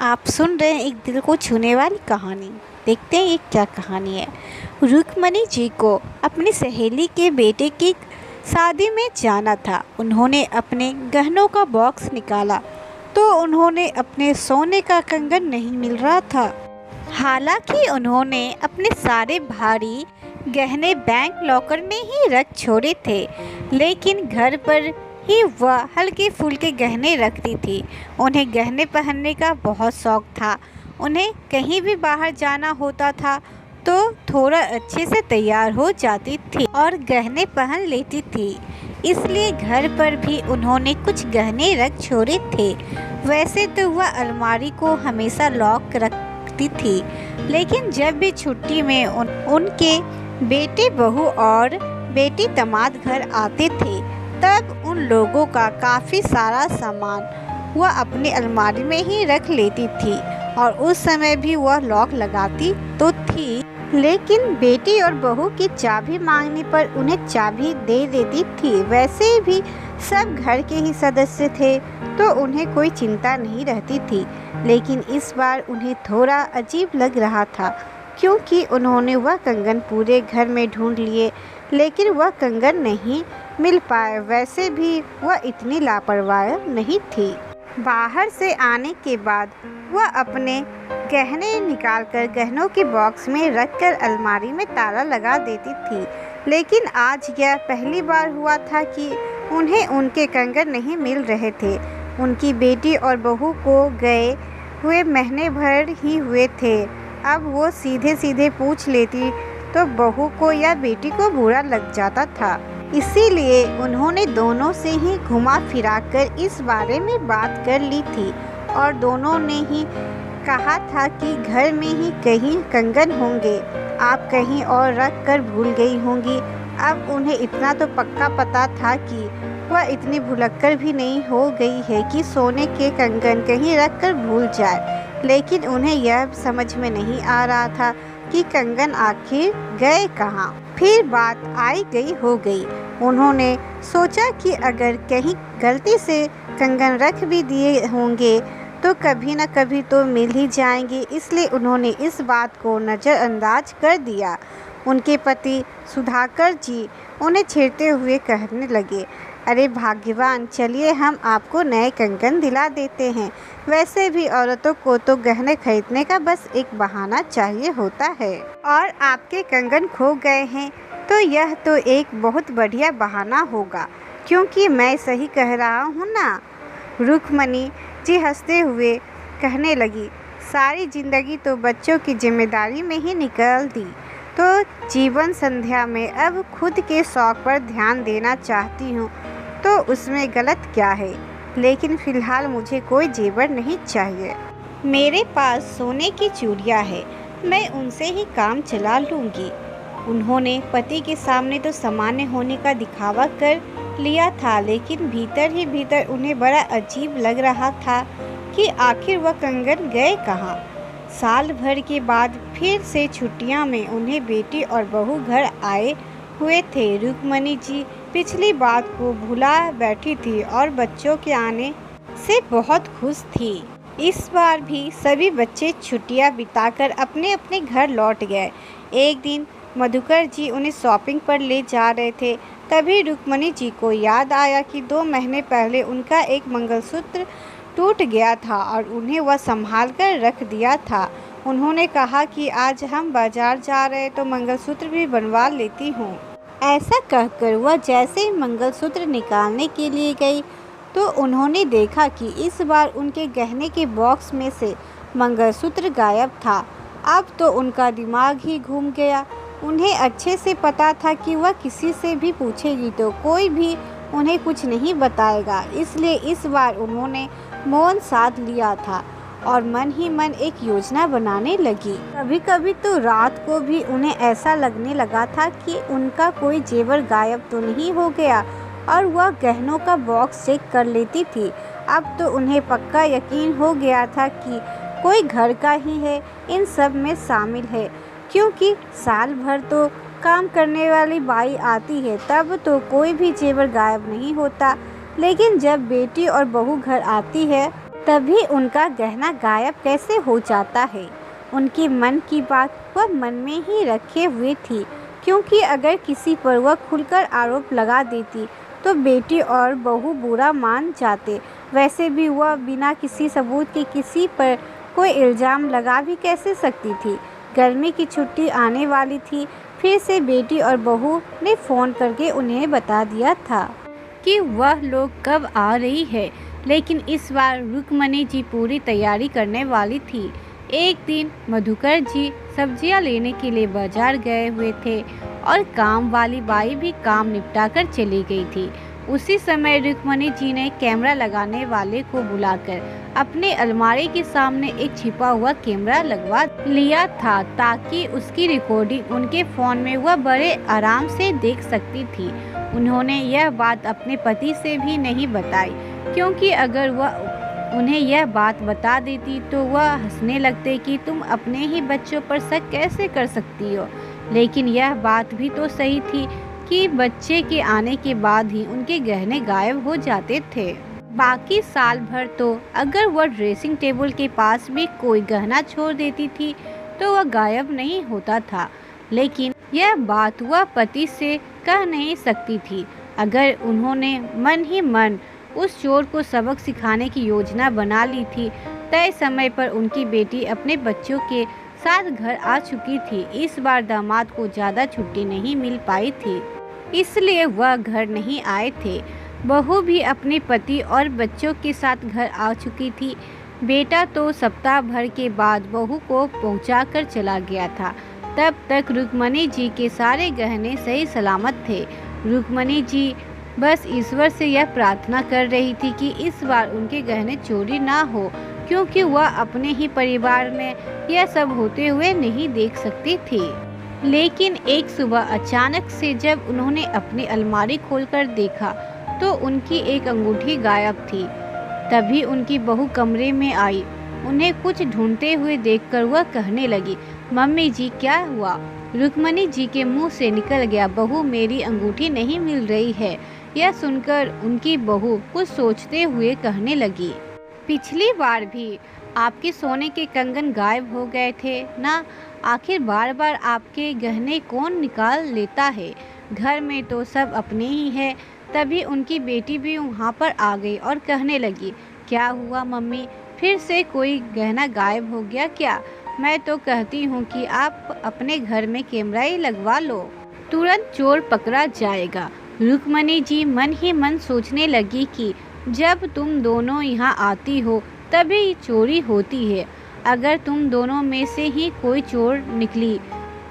आप सुन रहे हैं एक दिल को छूने वाली कहानी। देखते हैं ये क्या कहानी है। रुक्मणी जी को अपनी सहेली के बेटे की शादी में जाना था। उन्होंने अपने गहनों का बॉक्स निकाला तो उन्होंने अपने सोने का कंगन नहीं मिल रहा था। हालांकि उन्होंने अपने सारे भारी गहने बैंक लॉकर में ही रख छोड़े थे, लेकिन घर पर ही वह हल्के फुल्के गहने रखती थी। उन्हें गहने पहनने का बहुत शौक था। उन्हें कहीं भी बाहर जाना होता था तो थोड़ा अच्छे से तैयार हो जाती थी और गहने पहन लेती थी। इसलिए घर पर भी उन्होंने कुछ गहने रख छोड़े थे। वैसे तो वह अलमारी को हमेशा लॉक रखती थी, लेकिन जब भी छुट्टी में उनके बेटे बहू और बेटी दामाद घर आते थे तब उन लोगों का काफ़ी सारा सामान वह अपनी अलमारी में ही रख लेती थी और उस समय भी वह लॉक लगाती तो थी, लेकिन बेटी और बहू की चाबी मांगने पर उन्हें चाबी दे देती थी। वैसे भी सब घर के ही सदस्य थे तो उन्हें कोई चिंता नहीं रहती थी, लेकिन इस बार उन्हें थोड़ा अजीब लग रहा था क्योंकि उन्होंने वह कंगन पूरे घर में ढूंढ लिए, लेकिन वह कंगन नहीं मिल पाए। वैसे भी वह इतनी लापरवाह नहीं थी। बाहर से आने के बाद वह अपने गहने निकालकर गहनों के बॉक्स में रखकर अलमारी में ताला लगा देती थी, लेकिन आज यह पहली बार हुआ था कि उन्हें उनके कंगन नहीं मिल रहे थे। उनकी बेटी और बहू को गए हुए महीने भर ही हुए थे। अब वो सीधे सीधे पूछ लेती तो बहू को या बेटी को बुरा लग जाता था। इसीलिए उन्होंने दोनों से ही घुमा फिरा कर इस बारे में बात कर ली थी और दोनों ने ही कहा था कि घर में ही कहीं कंगन होंगे, आप कहीं और रख कर भूल गई होंगी। अब उन्हें इतना तो पक्का पता था कि वह इतनी भुलक्कड़ भी नहीं हो गई है कि सोने के कंगन कहीं रख कर भूल जाए, लेकिन उन्हें यह समझ में नहीं आ रहा था कि कंगन आखिर गए कहाँ। फिर बात आई गई हो गई। उन्होंने सोचा कि अगर कहीं गलती से कंगन रख भी दिए होंगे तो कभी न कभी तो मिल ही जाएंगे, इसलिए उन्होंने इस बात को नज़रअंदाज कर दिया। उनके पति सुधाकर जी उन्हें छेड़ते हुए कहने लगे, अरे भाग्यवान, चलिए हम आपको नए कंगन दिला देते हैं। वैसे भी औरतों को तो गहने खरीदने का बस एक बहाना चाहिए होता है और आपके कंगन खो गए हैं तो यह तो एक बहुत बढ़िया बहाना होगा, क्योंकि मैं सही कह रहा हूँ ना। रुक्मणी जी हंसते हुए कहने लगी, सारी जिंदगी तो बच्चों की जिम्मेदारी में ही निकाल दी, तो जीवन संध्या में अब खुद के शौक पर ध्यान देना चाहती हूँ तो उसमें गलत क्या है। लेकिन फ़िलहाल मुझे कोई जेवर नहीं चाहिए। मेरे पास सोने की चूड़ियाँ है, मैं उनसे ही काम चला लूँगी। उन्होंने पति के सामने तो सामान्य होने का दिखावा कर लिया था, लेकिन भीतर ही भीतर उन्हें बड़ा अजीब लग रहा था कि आखिर वह कंगन गए कहाँ। साल भर के बाद फिर से छुट्टियां में उन्हें बेटी और बहू घर आए हुए थे। रुक्मणी जी पिछली बात को भुला बैठी थी और बच्चों के आने से बहुत खुश थी। इस बार भी सभी बच्चे छुट्टियां बिताकर अपने अपने घर लौट गए। एक दिन मधुकर जी उन्हें शॉपिंग पर ले जा रहे थे, तभी रुक्मणी जी को याद आया कि 2 महीने पहले उनका एक मंगलसूत्र टूट गया था और उन्हें वह संभाल कर रख दिया था। उन्होंने कहा कि आज हम बाजार जा रहे तो मंगलसूत्र भी बनवा लेती हूँ। ऐसा कहकर वह जैसे ही मंगलसूत्र निकालने के लिए गई तो उन्होंने देखा कि इस बार उनके गहने के बॉक्स में से मंगलसूत्र गायब था। अब तो उनका दिमाग ही घूम गया। उन्हें अच्छे से पता था कि वह किसी से भी पूछेगी तो कोई भी उन्हें कुछ नहीं बताएगा, इसलिए इस बार उन्होंने मौन साध लिया था और मन ही मन एक योजना बनाने लगी। कभी कभी तो रात को भी उन्हें ऐसा लगने लगा था कि उनका कोई जेवर गायब तो नहीं हो गया और वह गहनों का बॉक्स चेक कर लेती थी। अब तो उन्हें पक्का यकीन हो गया था कि कोई घर का ही है इन सब में शामिल है, क्योंकि साल भर तो काम करने वाली बाई आती है तब तो कोई भी जेवर गायब नहीं होता, लेकिन जब बेटी और बहू घर आती है तभी उनका गहना गायब कैसे हो जाता है। उनके मन की बात वह मन में ही रखे हुए थी, क्योंकि अगर किसी पर वह खुलकर आरोप लगा देती तो बेटी और बहू बुरा मान जाते। वैसे भी वह बिना किसी सबूत के किसी पर कोई इल्ज़ाम लगा भी कैसे सकती थी। गर्मी की छुट्टी आने वाली थी। फिर से बेटी और बहू ने फ़ोन करके उन्हें बता दिया था कि वह लोग कब आ रही है, लेकिन इस बार रुक्मणी जी पूरी तैयारी करने वाली थी। एक दिन मधुकर जी सब्जियां लेने के लिए बाजार गए हुए थे और काम वाली बाई भी काम निपटाकर चली गई थी। उसी समय रुक्मणी जी ने कैमरा लगाने वाले को बुलाकर अपने अलमारी के सामने एक छिपा हुआ कैमरा लगवा लिया था, ताकि उसकी रिकॉर्डिंग उनके फ़ोन में वह बड़े आराम से देख सकती थी। उन्होंने यह बात अपने पति से भी नहीं बताई, क्योंकि अगर वह उन्हें यह बात बता देती तो वह हंसने लगते कि तुम अपने ही बच्चों पर शक कैसे कर सकती हो। लेकिन यह बात भी तो सही थी कि बच्चे के आने के बाद ही उनके गहने गायब हो जाते थे। बाकी साल भर तो अगर वह ड्रेसिंग टेबल के पास भी कोई गहना छोड़ देती थी तो वह गायब नहीं होता था, लेकिन यह बात वह पति से कह नहीं सकती थी। अगर उन्होंने मन ही मन उस चोर को सबक सिखाने की योजना बना ली थी। तय समय पर उनकी बेटी अपने बच्चों के साथ घर आ चुकी थी। इस बार दामाद को ज़्यादा छुट्टी नहीं मिल पाई थी, इसलिए वह घर नहीं आए थे। बहू भी अपने पति और बच्चों के साथ घर आ चुकी थी। बेटा तो सप्ताह भर के बाद बहू को पहुंचाकर चला गया था। तब तक रुक्मणी जी के सारे गहने सही सलामत थे। रुक्मणी जी बस ईश्वर से यह प्रार्थना कर रही थी कि इस बार उनके गहने चोरी ना हो, क्योंकि वह अपने ही परिवार में यह सब होते हुए नहीं देख सकती थी। लेकिन एक सुबह अचानक से जब उन्होंने अपनी अलमारी खोलकर देखा तो उनकी एक अंगूठी गायब थी। तभी उनकी बहू कमरे में आई। उन्हें कुछ ढूंढते हुए देखकर वह कहने लगी, मम्मी जी क्या हुआ? रुक्मणी जी के मुंह से निकल गया, बहू मेरी अंगूठी नहीं मिल रही है। यह सुनकर उनकी बहू कुछ सोचते हुए कहने लगी, पिछली बार भी आपके सोने के कंगन गायब हो गए थे ना। आखिर बार बार आपके गहने कौन निकाल लेता है? घर में तो सब अपने ही है। तभी उनकी बेटी भी वहाँ पर आ गई और कहने लगी, क्या हुआ मम्मी, फिर से कोई गहना गायब हो गया क्या? मैं तो कहती हूँ कि आप अपने घर में कैमरा ही लगवा लो, तुरंत चोर पकड़ा जाएगा। रुक्मणी जी मन ही मन सोचने लगी कि जब तुम दोनों यहाँ आती हो तभी चोरी होती है। अगर तुम दोनों में से ही कोई चोर निकली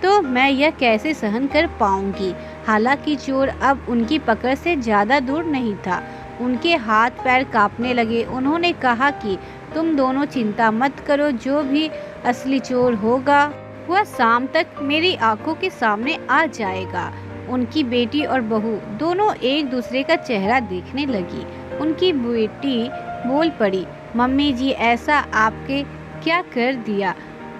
तो मैं यह कैसे सहन कर पाऊंगी। हालांकि चोर अब उनकी पकड़ से ज़्यादा दूर नहीं था। उनके हाथ पैर कांपने लगे। उन्होंने कहा कि तुम दोनों चिंता मत करो, जो भी असली चोर होगा वह शाम तक मेरी आंखों के सामने आ जाएगा। उनकी बेटी और बहू दोनों एक दूसरे का चेहरा देखने लगी। उनकी बेटी बोल पड़ी, मम्मी जी ऐसा आपके क्या कर दिया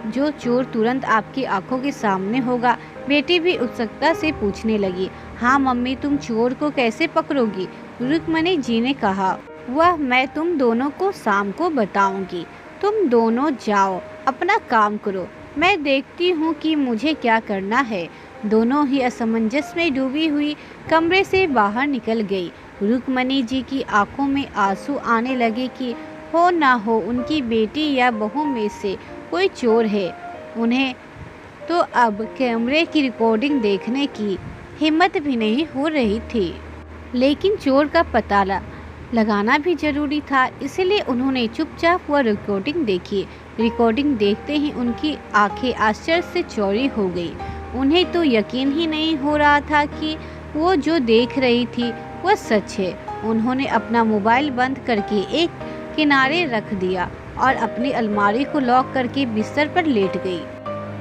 जो चोर तुरंत आपकी आंखों के सामने होगा? बेटी भी उत्सुकता से पूछने लगी, हाँ मम्मी तुम चोर को कैसे पकड़ोगी? रुक्मणी जी ने कहा, वह मैं तुम दोनों को शाम को बताऊंगी। तुम दोनों जाओ अपना काम करो, मैं देखती हूँ कि मुझे क्या करना है। दोनों ही असमंजस में डूबी हुई कमरे से बाहर निकल गई। रुक्मणी जी की आंखों में आंसू आने लगे कि हो ना हो उनकी बेटी या बहू में से कोई चोर है। उन्हें तो अब कैमरे की रिकॉर्डिंग देखने की हिम्मत भी नहीं हो रही थी, लेकिन चोर का पता लगाना भी जरूरी था। इसलिए उन्होंने चुपचाप वह रिकॉर्डिंग देखी। रिकॉर्डिंग देखते ही उनकी आंखें आश्चर्य से चौड़ी हो गई। उन्हें तो यकीन ही नहीं हो रहा था कि वो जो देख रही थी वह सच है। उन्होंने अपना मोबाइल बंद करके एक किनारे रख दिया और अपनी अलमारी को लॉक करके बिस्तर पर लेट गई।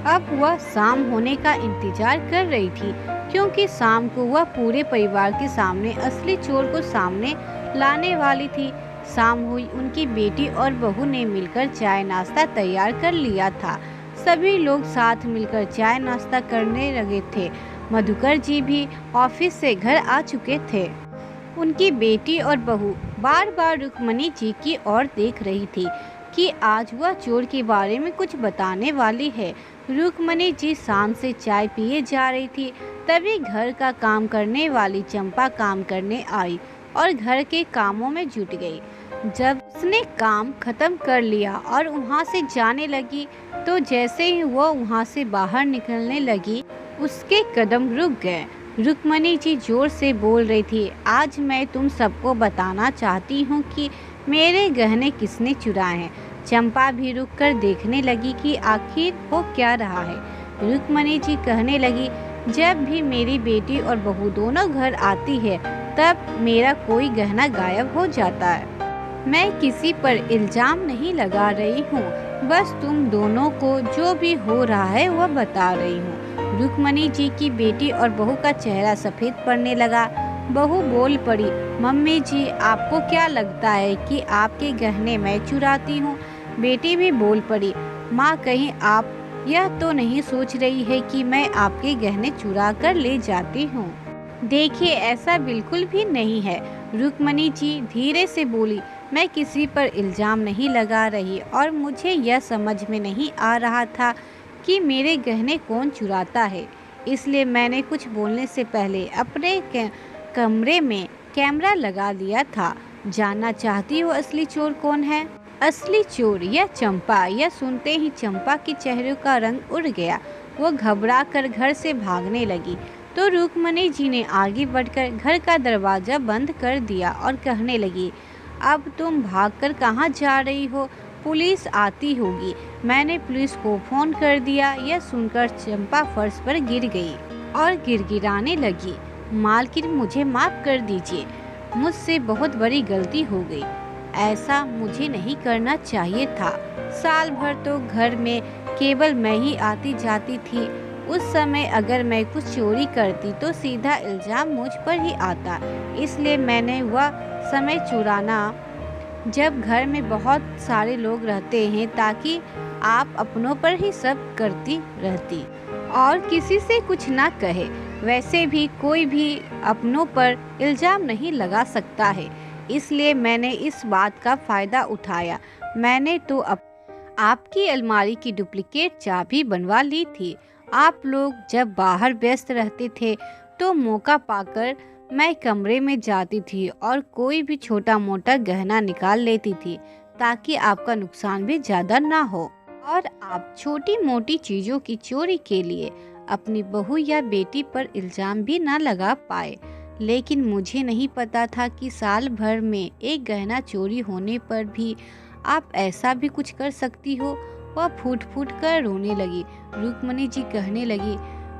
अब वह शाम होने का इंतजार कर रही थी, क्योंकि शाम को वह पूरे परिवार के सामने असली चोर को सामने लाने वाली थी। शाम हुई, उनकी बेटी और बहू ने मिलकर चाय नाश्ता तैयार कर लिया था। सभी लोग साथ मिलकर चाय नाश्ता करने लगे थे। मधुकर जी भी ऑफिस से घर आ चुके थे। उनकी बेटी और बहू बार बार रुक्मणी जी की ओर देख रही थी कि आज वह चोर के बारे में कुछ बताने वाली है। रुक्मणी जी शाम से चाय पिए जा रही थी, तभी घर का काम करने वाली चंपा काम करने आई और घर के कामों में जुट गई। जब उसने काम खत्म कर लिया और वहाँ से जाने लगी, तो जैसे ही वो वहाँ से बाहर निकलने लगी, उसके कदम रुक गए। रुक्मणी जी जोर से बोल रही थी, आज मैं तुम सबको बताना चाहती हूँ कि मेरे गहने किसने चुराए हैं। चंपा भी रुक कर देखने लगी कि आखिर हो क्या रहा है। रुक्मणी जी कहने लगी, जब भी मेरी बेटी और बहू दोनों घर आती है, तब मेरा कोई गहना गायब हो जाता है। मैं किसी पर इल्जाम नहीं लगा रही हूँ, बस तुम दोनों को जो भी हो रहा है वह बता रही हूँ। रुक्मणी जी की बेटी और बहू का चेहरा सफ़ेद पड़ने लगा। बहू बोल पड़ी, मम्मी जी, आपको क्या लगता है कि आपके गहने मैं चुराती हूँ? बेटी भी बोल पड़ी, माँ, कहीं आप यह तो नहीं सोच रही है कि मैं आपके गहने चुरा कर ले जाती हूँ? देखिए, ऐसा बिल्कुल भी नहीं है। रुक्मणी जी धीरे से बोली, मैं किसी पर इल्ज़ाम नहीं लगा रही और मुझे यह समझ में नहीं आ रहा था कि मेरे गहने कौन चुराता है, इसलिए मैंने कुछ बोलने से पहले अपने कमरे में कैमरा लगा लिया था। जानना चाहती हो असली चोर कौन है? असली चोर यह चंपा। यह सुनते ही चंपा के चेहरे का रंग उड़ गया। वो घबरा कर घर से भागने लगी, तो रुक्मणी जी ने आगे बढ़कर घर का दरवाज़ा बंद कर दिया और कहने लगी, अब तुम भागकर कहाँ जा रही हो? पुलिस आती होगी। मैंने पुलिस को फ़ोन कर दिया। यह सुनकर चंपा फर्श पर गिर गई और गिड़गिड़ाने लगी, मालकिन, मुझे माफ़ कर दीजिए, मुझसे बहुत बड़ी गलती हो गई। ऐसा मुझे नहीं करना चाहिए था। साल भर तो घर में केवल मैं ही आती जाती थी। उस समय अगर मैं कुछ चोरी करती तो सीधा इल्ज़ाम मुझ पर ही आता, इसलिए मैंने वह समय चुराना जब घर में बहुत सारे लोग रहते हैं, ताकि आप अपनों पर ही सब करती रहती और किसी से कुछ ना कहे। वैसे भी कोई भी अपनों पर इल्ज़ाम नहीं लगा सकता है, इसलिए मैंने इस बात का फ़ायदा उठाया। मैंने तो आपकी अलमारी की डुप्लीकेट चाबी बनवा ली थी। आप लोग जब बाहर व्यस्त रहते थे, तो मौका पाकर मैं कमरे में जाती थी और कोई भी छोटा मोटा गहना निकाल लेती थी, ताकि आपका नुकसान भी ज़्यादा ना हो और आप छोटी मोटी चीज़ों की चोरी के लिए अपनी बहू या बेटी पर इल्ज़ाम भी ना लगा पाए। लेकिन मुझे नहीं पता था कि साल भर में एक गहना चोरी होने पर भी आप ऐसा भी कुछ कर सकती हो। वह फूट फूट कर रोने लगी। रुक्मणी जी कहने लगी,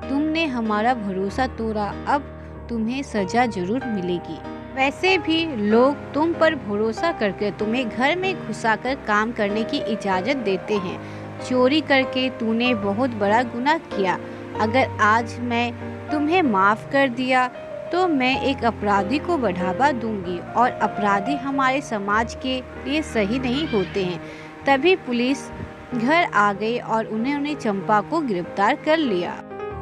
तुमने हमारा भरोसा तोड़ा, अब तुम्हें सजा जरूर मिलेगी। वैसे भी लोग तुम पर भरोसा करके तुम्हें घर में घुसाकर काम करने की इजाज़त देते हैं। चोरी करके तूने बहुत बड़ा गुनाह किया। अगर आज मैं तुम्हें माफ़ कर दिया, तो मैं एक अपराधी को बढ़ावा दूंगी और अपराधी हमारे समाज के लिए सही नहीं होते हैं। तभी पुलिस घर आ गई और उन्होंने चंपा को गिरफ्तार कर लिया।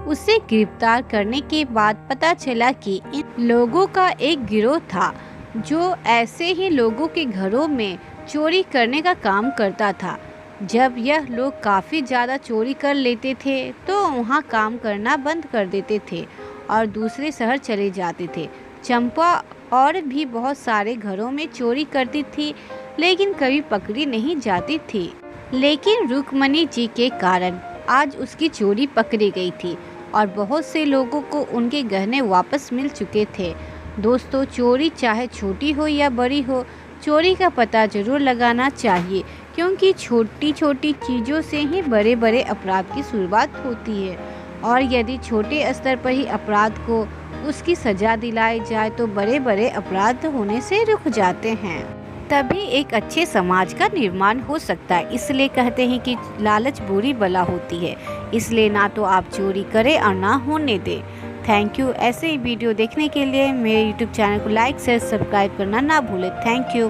उसे गिरफ्तार करने के बाद पता चला कि इन लोगों का एक गिरोह था, जो ऐसे ही लोगों के घरों में चोरी करने का काम करता था। जब यह लोग काफ़ी ज़्यादा चोरी कर लेते थे, तो वहाँ काम करना बंद कर देते थे और दूसरे शहर चले जाते थे। चंपा और भी बहुत सारे घरों में चोरी करती थी, लेकिन कभी पकड़ी नहीं जाती थी। लेकिन रुक्मणी जी के कारण आज उसकी चोरी पकड़ी गई थी और बहुत से लोगों को उनके गहने वापस मिल चुके थे। दोस्तों, चोरी चाहे छोटी हो या बड़ी हो, चोरी का पता जरूर लगाना चाहिए, क्योंकि छोटी छोटी चीज़ों से ही बड़े बड़े अपराध की शुरुआत होती है। और यदि छोटे स्तर पर ही अपराध को उसकी सज़ा दिलाई जाए, तो बड़े बड़े अपराध होने से रुक जाते हैं। तभी एक अच्छे समाज का निर्माण हो सकता है। इसलिए कहते हैं कि लालच बुरी बला होती है। इसलिए ना तो आप चोरी करें और ना होने दें। Thank you. ऐसे ही वीडियो देखने के लिए मेरे YouTube चैनल को लाइक शेयर सब्सक्राइब करना ना भूलें। Thank you.